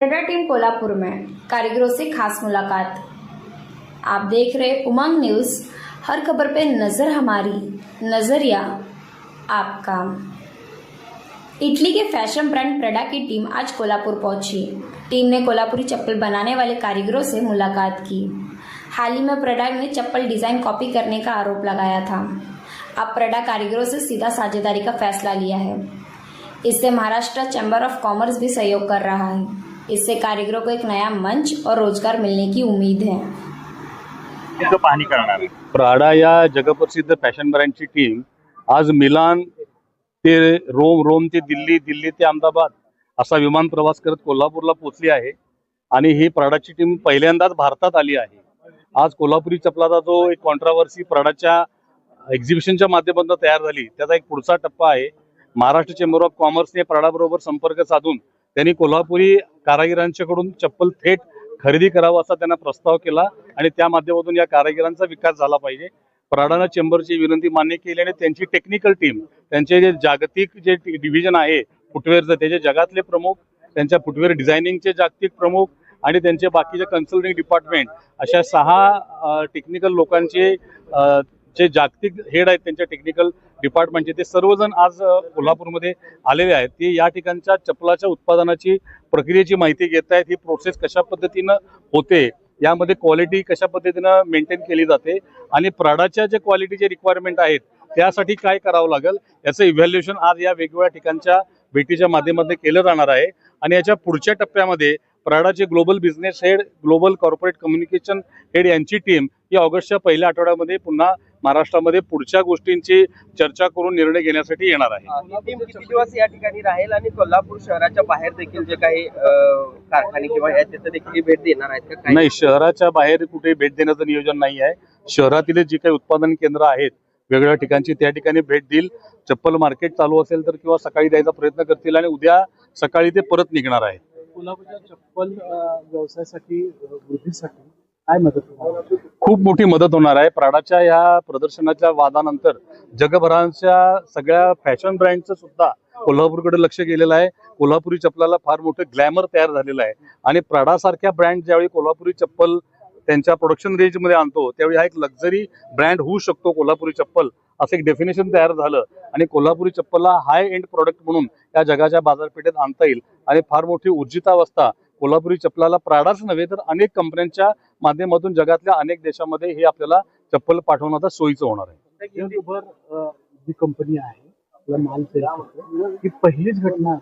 प्रेडा team Kolhapur में कारीगरों से खास मुलाकात। आप देख रहे उमंग न्यूज, हर खबर पे नजर हमारी, नजरिया आपका। इटली के फैशन ब्रांड प्रेडा की टीम आज कोल्हापुर पहुंची। टीम ने कोल्हापुरी चप्पल बनाने वाले कारीगरों से मुलाकात की। हाल ही में प्रेडा ने चप्पल डिजाइन कॉपी करने का आरोप लगाया था। अब प्रेडा कारीगरों से सीधा साझेदारी का फैसला लिया है। इससे महाराष्ट्र चैम्बर ऑफ कॉमर्स भी सहयोग कर रहा है। इससे कारीगरों को एक नया मंच और रोजगार मिलने की उम्मीद है। पाहणी करणार आहे। प्राडा या जगप्रसिद्ध फॅशन ब्रँडची टीम आज मिलान ते रोम ते दिल्ली, दिल्ली ते अहमदाबाद असा विमान प्रवास करत कोल्हापूरला पोहोचली आहे आणि ही प्राडाची टीम पहिल्यांदाच भारतात आली आहे। आज कोल्हापुरी चपलाचा जो एक कॉन्ट्रावर्सी प्राडाच्या एक्झिबिशनच्या माध्यमातून तयार झाली, त्याचा एक पुढचा टप्पा आहे। महाराष्ट्र चेंबर ऑफ कॉमर्सने प्राडा बरोबर संपर्क साधून त्यांनी कोल्हापुरी कारागिरांच्याकडून चप्पल थेट खरेदी करावा असा त्यांना प्रस्ताव केला आणि त्या माध्यमातून या कारागिरांचा विकास झाला पाहिजे। प्राडानं चेंबरची विनंती मान्य केली आणि त्यांची टेक्निकल टीम, त्यांचे जे जागतिक जे डिव्हिजन आहे फुटवेअरचं, त्याचे जगातले प्रमुख, त्यांच्या फुटवेअर डिझायनिंगचे जागतिक प्रमुख आणि त्यांचे बाकीचे कन्सल्टिंग डिपार्टमेंट अशा 6 टेक्निकल लोकांचे जे जागतिक हेड आहेत त्यांच्या टेक्निकल डिपार्टमेंटचे, ते सर्वजण आज कोल्हापूरमध्ये आलेले आहेत। ते या ठिकाणच्या चप्पलाच्या उत्पादनाची प्रक्रियेची माहिती घेत आहेत। ही प्रोसेस कशा पद्धतीनं होते, यामध्ये क्वालिटी कशा पद्धतीनं मेंटेन केली जाते आणि प्राडाच्या जे क्वालिटीचे रिक्वायरमेंट आहेत त्यासाठी काय करावं लागेल याचं इव्हॅल्युएशन आज या वेगवेगळ्या ठिकाणच्या भेटीच्या माध्यमातून केलं जाणार आहे। आणि याच्या पुढच्या टप्प्यामध्ये प्राडाचे global business head, global corporate communication head यांची टीम ही ऑगस्टच्या पहिल्या आठवड्यामध्ये पुन्हा महाराष्ट्रामध्ये पुढच्या गोष्टींची चर्चा करून निर्णय घेण्यासाठी येणार आहे। टीम किती दिवस या ठिकाणी राहील आणि कोल्हापूर शहराच्या बाहेर देखील जे काही कारखाने किंवा तिथे देखील भेट देणार आहेत का? नाही, शहराच्या बाहेर कुठे भेट देण्याचं नियोजन नाही आहे। शहरातील जे काही उत्पादन केंद्र आहेत वेगवेगळ्या ठिकाणची, त्या ठिकाणी भेट देईल। चप्पल मार्केट चालू असेल तर किंवा सकाळी द्यायचा प्रयत्न करतील आणि उद्या सकाळी ते परत निघणार आहे। कोल्हापूरच्या चप्पल व्यवसायासाठी, वृद्धीसाठी काय मदत? खूप मोठी मदत होणार आहे। प्राडाच्या या प्रदर्शनाच्या वादानंतर जगभराच्या सगळ्या फॅशन ब्रँडचं सुद्धा कोल्हापूरकडे लक्ष गेलेलं आहे। कोल्हापुरी चप्पलाला फार मोठं ग्लॅमर तयार झालेलं आहे आणि प्राडासारख्या ब्रँड ज्यावेळी कोल्हापुरी चप्पल त्यांच्या प्रोडक्शन रेंजमध्ये आणतो त्यावेळी हा एक लक्झरी ब्रँड होऊ शकतो कोल्हापुरी चप्पल, असं एक डेफिनेशन तयार झालं आणि कोल्हापुरी चप्पलला हाय एंड प्रोडक्ट म्हणून या जगाच्या बाजारपेठेत आणता येईल आणि फार मोठी ऊर्जितावस्था कोल्हापुरी चप्पलाला प्राडाच नव्हे तर अनेक कंपन्यांच्या माध्यमातून जगातल्या अनेक देशामध्ये हे आपल्याला चप्पल पाठवण्याचा सोयीचं होणार आहे। जी कंपनी आहे आपला माल तयार करते, ही पहिलीच घटना